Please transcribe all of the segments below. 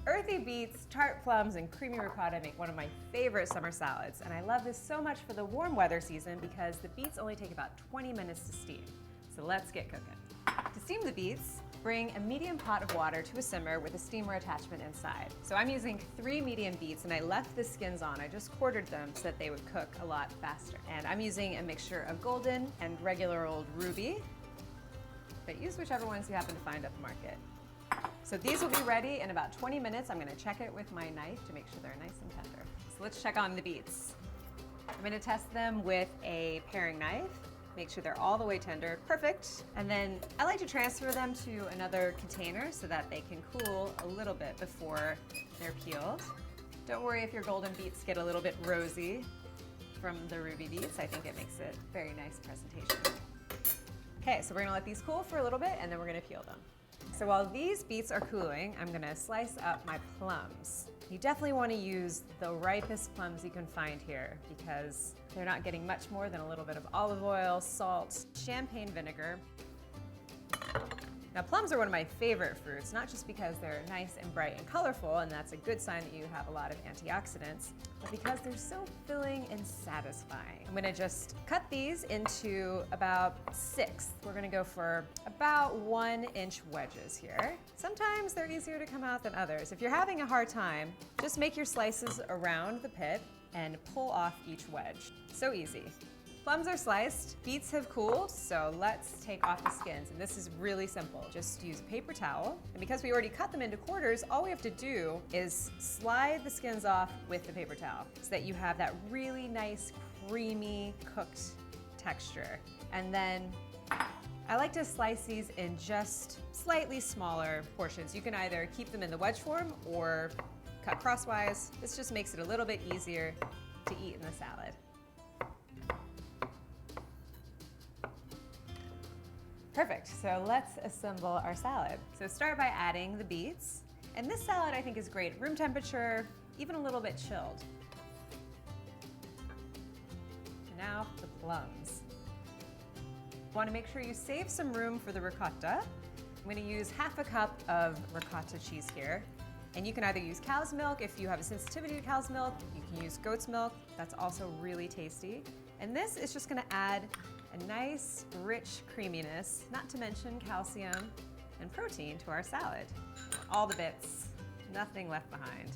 Earthy beets, tart plums, and creamy ricotta make one of my favorite summer salads, and I love this so much for the warm weather season because the beets only take about 20 minutes to steam. So let's get cooking. To steam the beets, bring a medium pot of water to a simmer with a steamer attachment inside. So I'm using 3 medium beets and I left the skins on. I just quartered them so that they would cook a lot faster. And I'm using a mixture of golden and regular old ruby, but use whichever ones you happen to find at the market. So these will be ready in about 20 minutes. I'm gonna check it with my knife to make sure they're nice and tender. So let's check on the beets. I'm gonna test them with a paring knife. Make sure they're all the way tender, perfect. And then I like to transfer them to another container so that they can cool a little bit before they're peeled. Don't worry if your golden beets get a little bit rosy from the ruby beets. I think it makes it a very nice presentation. Okay, so we're gonna let these cool for a little bit and then we're gonna peel them. So while these beets are cooling, I'm gonna slice up my plums. You definitely wanna use the ripest plums you can find here because they're not getting much more than a little bit of olive oil, salt, champagne vinegar. Now plums are one of my favorite fruits, not just because they're nice and bright and colorful, and that's a good sign that you have a lot of antioxidants, but because they're so filling and satisfying. I'm gonna just cut these into about 6. We're gonna go for about 1-inch wedges here. Sometimes they're easier to come out than others. If you're having a hard time, just make your slices around the pit and pull off each wedge. So easy. Plums are sliced, beets have cooled, so let's take off the skins. And this is really simple. Just use a paper towel. And because we already cut them into quarters, all we have to do is slide the skins off with the paper towel so that you have that really nice, creamy, cooked texture. And then I like to slice these in just slightly smaller portions. You can either keep them in the wedge form or cut crosswise. This just makes it a little bit easier to eat in the salad. Perfect, so let's assemble our salad. So start by adding the beets. And this salad I think is great at room temperature, even a little bit chilled. And now the plums. You want to make sure you save some room for the ricotta. I'm going to use half a cup of ricotta cheese here. And you can either use cow's milk if you have a sensitivity to cow's milk. You can use goat's milk. That's also really tasty. And this is just going to add a nice, rich creaminess, not to mention calcium and protein to our salad. All the bits, nothing left behind.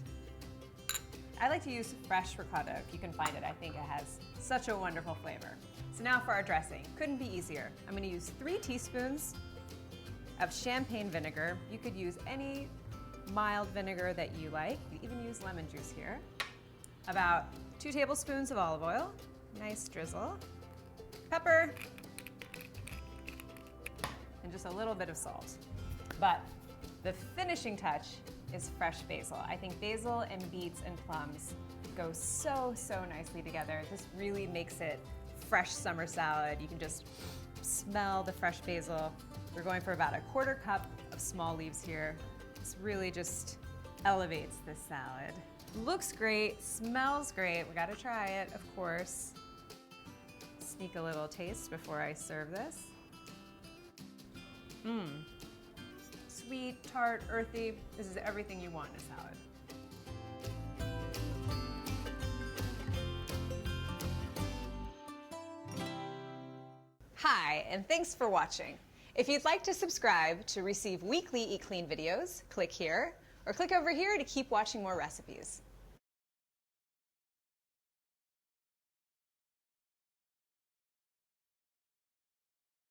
I like to use fresh ricotta if you can find it. I think it has such a wonderful flavor. So now for our dressing. Couldn't be easier. I'm gonna use 3 teaspoons of champagne vinegar. You could use any mild vinegar that you like. You even use lemon juice here. About 2 tablespoons of olive oil, nice drizzle. Pepper, and just a little bit of salt. But the finishing touch is fresh basil. I think basil and beets and plums go so, so nicely together. This really makes it fresh summer salad. You can just smell the fresh basil. We're going for about 1/4 cup of small leaves here. This really just elevates this salad. Looks great, smells great. We gotta try it, of course. Sneak a little taste before I serve this. Sweet, tart, earthy. This is everything you want in a salad. Hi, and thanks for watching. If you'd like to subscribe to receive weekly Eat Clean videos, click here, or click over here to keep watching more recipes.